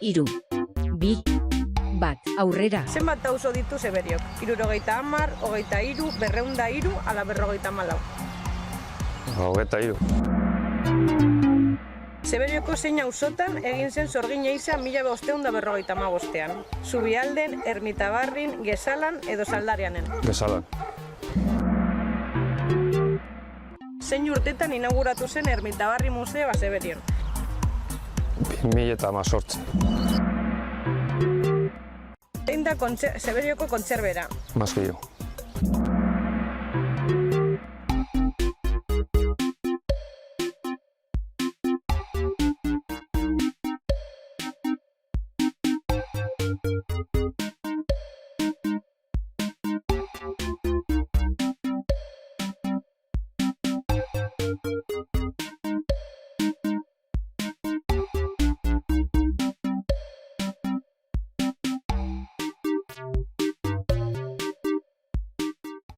3, 2, 1, aurrera. Zenbat auzo ditu Zeberiok? 70, 23, 203, ala 54? 23. Zeberioko zein auzotan egin zen sorgin ehiza 1555ean? Zubialden, Ermitabarrin, Gesalan edo Zaldarianen? Gesalan. Zein urtetan inauguratu zen Ermitabarri Museoa Zeberion? 2018. Zein da Zeberioko kontserbera? Maskillo.